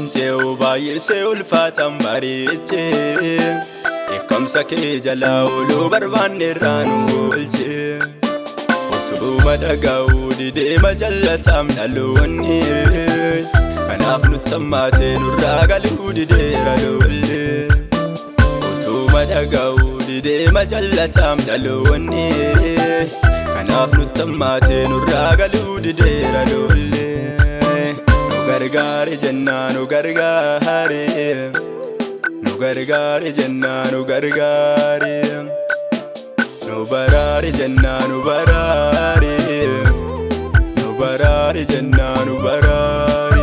fince ubaye se ulfatan bariche Ekam sake jala ulu barbanne ranu ulche Otu madagau dide majallatam daluni Kanaf nutamate nuragalu dide raduli Otu madagau dide majallatam daluni Kanaf nutamate nuragalu dide raduli Nu gargaari jenna nu gargaari Nu gargaari jenna nu gargaari Nu barari jenna nu barari Nu barari jenna nu barari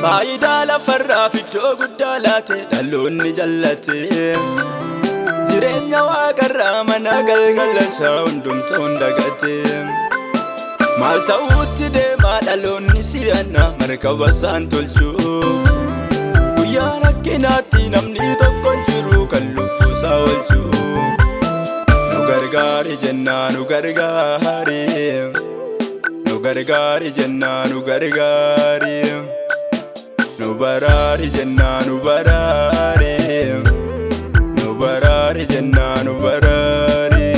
Faayida lafarraa fiddoo guddaa laate dhaloonni jallate Jireenya waaqarraa mana galgalashaa hundumtuun dagate Maal ta'uutti deemaa dhaloonni si'anna markaba isaan tolchuu Guyyaa rakkinaatti namni tokko jiru kan lubbuusaa oolchuu Nu gargaari jennaa nu gargaari Nu gargaari jennaa nu gargaari Nu barari jenna nu barari Nu barari jenna nu barari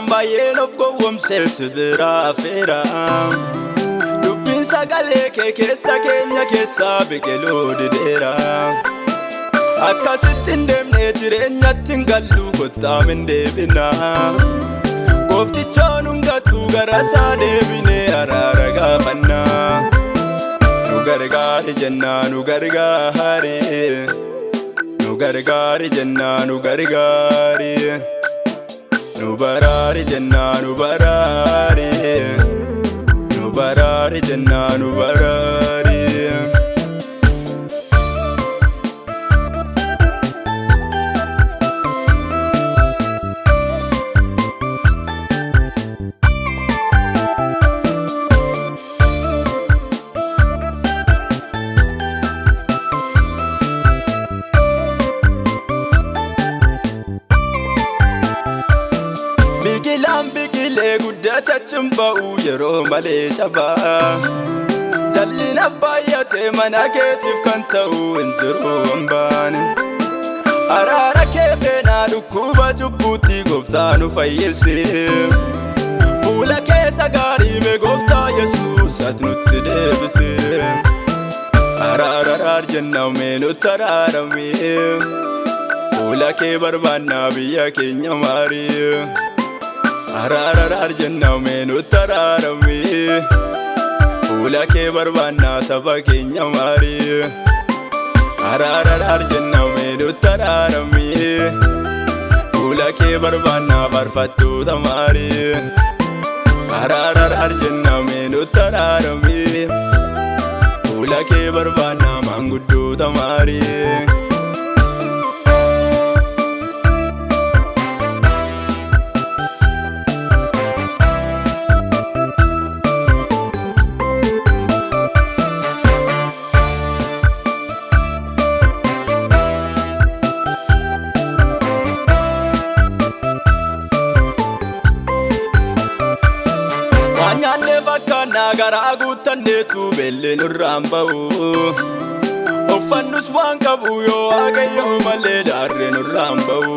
Baay'een of gowwomsee sibira afeera Dubbiin sagalee kee keessa keenya keessaa biqiluu dideera Akkasitti hin deemnee jireenyatti hin gallu kottaa min deebina Gooftichoon hungatuu garasaa deebinee araara gaafanna Nu gargaari jennaa nu gargaari Nu gargaari jennaa nu gargaari Nu barari jenna nu barari Nu barari jenna nu barari Biqilaan biqilee guddata cimba'u yeroo malee cabaa Jallina baay'atee mana keetiif kan ta'u hin jiru hambaan Araara kee feenaa dhukkuba cubbuutti gooftaa nu fayyise Fuula keessa gaarii mee gooftaa Yesuus ati nutti deebise Araararar jenna mee nutti araarame Fuula kee barbaannaa biyya keenya maarii Araararar jenna mee nutti araarame Fuula kee barbaannaa saba keenya maarii Araararar jenna mee nutti araarame Fuula kee barbaannaa faarfattoota maarii Araararar jenna mee nutti araarame Fuula kee barbaannaa maanguddoota maarii Nyaanne bakkaannaa garaa guutanneetu beellee nurraan ba'u Uffannus waan qabu yoo waaqayyoo malee daarree nurraan ba'u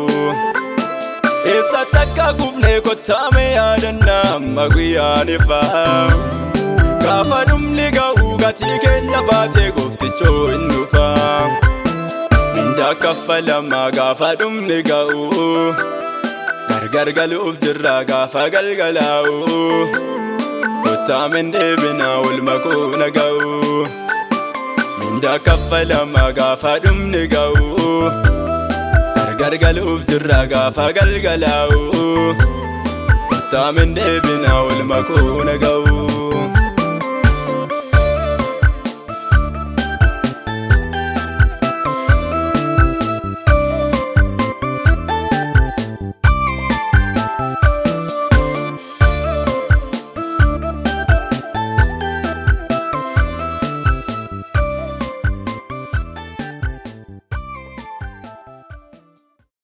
Eessatti akka gufnee kottaame yaadannaa amma guyyaan ifaa Gaafa dhumni ga'u gatii keenya baatee gooftichoo hin dhufaa Mindaa kaffalamaa gaafa dhumni ga'u Gargar galuuf jirra gaafa galgalaa'u Taamen deebina wal makuu naga'u minda kaffalama gaafa dhumni ga'u gargar galuuf jirra gaafa galgalaa'u Taamen deebina wal makuu naga'u